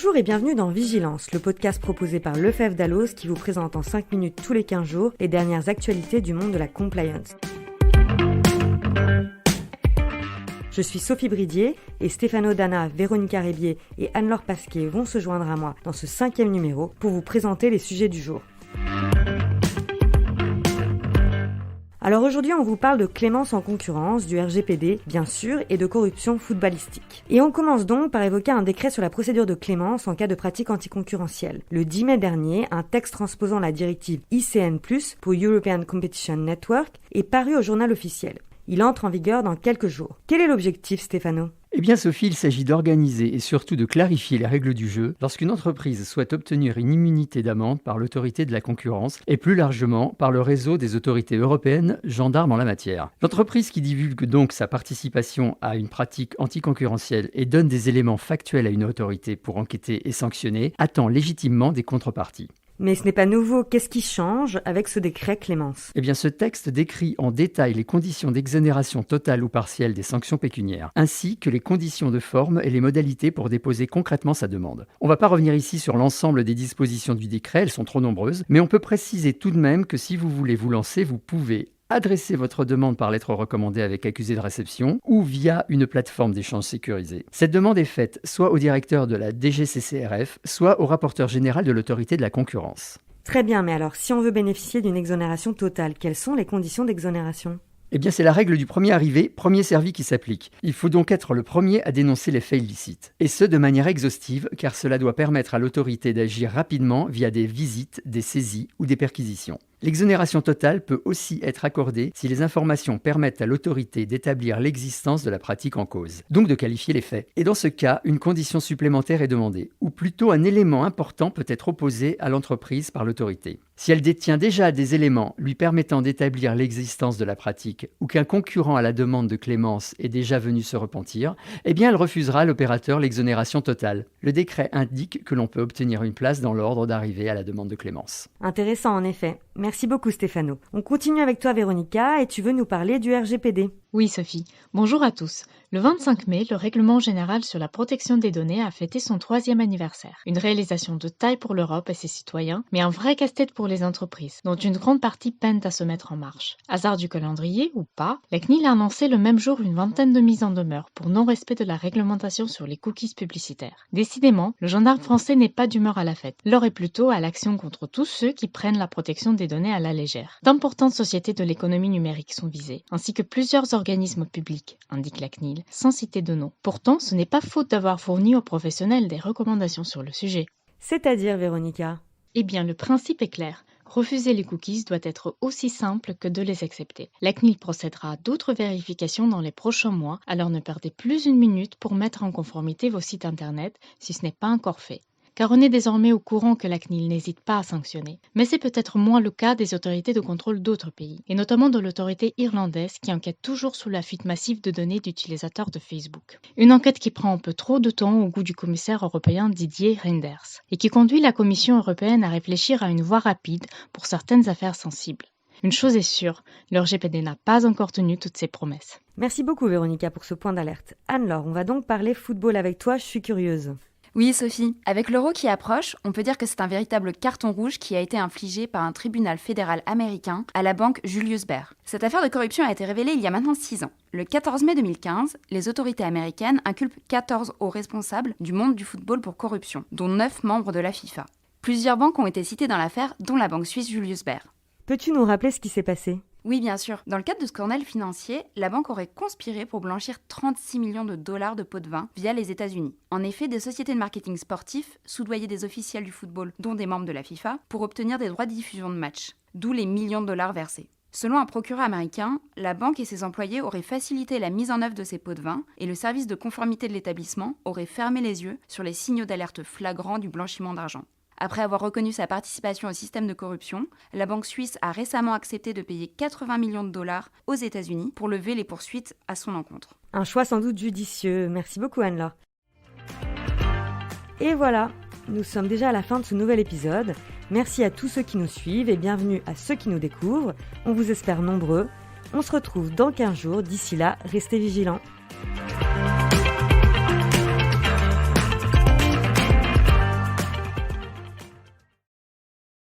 Bonjour et bienvenue dans Vigilance, le podcast proposé par Lefebvre Dalloz qui vous présente en 5 minutes tous les 15 jours les dernières actualités du monde de la compliance. Je suis Sophie Bridier et Stéphano Dana, Véronica Rébier et Anne-Laure Pasquet vont se joindre à moi dans ce 5e numéro pour vous présenter les sujets du jour. Alors aujourd'hui, on vous parle de clémence en concurrence, du RGPD, bien sûr, et de corruption footballistique. Et on commence donc par évoquer un décret sur la procédure de clémence en cas de pratique anticoncurrentielle. Le 10 mai dernier, un texte transposant la directive ICN+, pour European Competition Network, est paru au journal officiel. Il entre en vigueur dans quelques jours. Quel est l'objectif, Stéphano ? Eh bien Sophie, il s'agit d'organiser et surtout de clarifier les règles du jeu lorsqu'une entreprise souhaite obtenir une immunité d'amende par l'autorité de la concurrence et plus largement par le réseau des autorités européennes gendarmes en la matière. L'entreprise qui divulgue donc sa participation à une pratique anticoncurrentielle et donne des éléments factuels à une autorité pour enquêter et sanctionner attend légitimement des contreparties. Mais ce n'est pas nouveau. Qu'est-ce qui change avec ce décret clémence ? Eh bien, ce texte décrit en détail les conditions d'exonération totale ou partielle des sanctions pécuniaires, ainsi que les conditions de forme et les modalités pour déposer concrètement sa demande. On ne va pas revenir ici sur l'ensemble des dispositions du décret, elles sont trop nombreuses, mais on peut préciser tout de même que si vous voulez vous lancer, vous pouvez adressez votre demande par lettre recommandée avec accusé de réception ou via une plateforme d'échange sécurisée. Cette demande est faite soit au directeur de la DGCCRF, soit au rapporteur général de l'autorité de la concurrence. Très bien, mais alors si on veut bénéficier d'une exonération totale, quelles sont les conditions d'exonération ? Eh bien, c'est la règle du premier arrivé, premier servi qui s'applique. Il faut donc être le premier à dénoncer les faits illicites. Et ce, de manière exhaustive, car cela doit permettre à l'autorité d'agir rapidement via des visites, des saisies ou des perquisitions. L'exonération totale peut aussi être accordée si les informations permettent à l'autorité d'établir l'existence de la pratique en cause, donc de qualifier les faits. Et dans ce cas, une condition supplémentaire est demandée, ou plutôt un élément important peut être opposé à l'entreprise par l'autorité. Si elle détient déjà des éléments lui permettant d'établir l'existence de la pratique, ou qu'un concurrent à la demande de clémence est déjà venu se repentir, eh bien elle refusera à l'opérateur l'exonération totale. Le décret indique que l'on peut obtenir une place dans l'ordre d'arrivée à la demande de clémence. Intéressant en effet. Merci beaucoup Stéphano. On continue avec toi Véronica et tu veux nous parler du RGPD. Oui Sophie, bonjour à tous. Le 25 mai, le Règlement général sur la protection des données a fêté son 3e anniversaire. Une réalisation de taille pour l'Europe et ses citoyens, mais un vrai casse-tête pour les entreprises, dont une grande partie peinent à se mettre en marche. Hasard du calendrier ou pas, la CNIL a annoncé le même jour une vingtaine de mises en demeure pour non-respect de la réglementation sur les cookies publicitaires. Décidément, le gendarme français n'est pas d'humeur à la fête. L'heure est plutôt à l'action contre tous ceux qui prennent la protection des données à la légère. D'importantes sociétés de l'économie numérique sont visées, ainsi que plusieurs organismes publics, indique la CNIL, sans citer de nom. Pourtant, ce n'est pas faute d'avoir fourni aux professionnels des recommandations sur le sujet. C'est-à-dire, Véronica ? Eh bien, le principe est clair. Refuser les cookies doit être aussi simple que de les accepter. La CNIL procédera à d'autres vérifications dans les prochains mois, alors ne perdez plus une minute pour mettre en conformité vos sites internet si ce n'est pas encore fait. Car on est désormais au courant que la CNIL n'hésite pas à sanctionner. Mais c'est peut-être moins le cas des autorités de contrôle d'autres pays, et notamment de l'autorité irlandaise qui enquête toujours sur la fuite massive de données d'utilisateurs de Facebook. Une enquête qui prend un peu trop de temps au goût du commissaire européen Didier Reynders, et qui conduit la Commission européenne à réfléchir à une voie rapide pour certaines affaires sensibles. Une chose est sûre, le RGPD n'a pas encore tenu toutes ses promesses. Merci beaucoup Véronica pour ce point d'alerte. Anne-Laure, on va donc parler football avec toi, je suis curieuse. Oui Sophie, avec l'Euro qui approche, on peut dire que c'est un véritable carton rouge qui a été infligé par un tribunal fédéral américain à la banque Julius Baer. Cette affaire de corruption a été révélée il y a maintenant 6 ans. Le 14 mai 2015, les autorités américaines inculpent 14 hauts responsables du monde du football pour corruption, dont 9 membres de la FIFA. Plusieurs banques ont été citées dans l'affaire, dont la banque suisse Julius Baer. Peux-tu nous rappeler ce qui s'est passé ? Oui, bien sûr. Dans le cadre de ce scandale financier, la banque aurait conspiré pour blanchir 36 millions de dollars de pots de vin via les États-Unis. En effet, des sociétés de marketing sportif soudoyaient des officiels du football, dont des membres de la FIFA, pour obtenir des droits de diffusion de matchs, d'où les millions de dollars versés. Selon un procureur américain, la banque et ses employés auraient facilité la mise en œuvre de ces pots de vin et le service de conformité de l'établissement aurait fermé les yeux sur les signaux d'alerte flagrants du blanchiment d'argent. Après avoir reconnu sa participation au système de corruption, la banque suisse a récemment accepté de payer 80 millions de dollars aux États-Unis pour lever les poursuites à son encontre. Un choix sans doute judicieux. Merci beaucoup Anne-Laure. Et voilà, nous sommes déjà à la fin de ce nouvel épisode. Merci à tous ceux qui nous suivent et bienvenue à ceux qui nous découvrent. On vous espère nombreux. On se retrouve dans 15 jours. D'ici là, restez vigilants.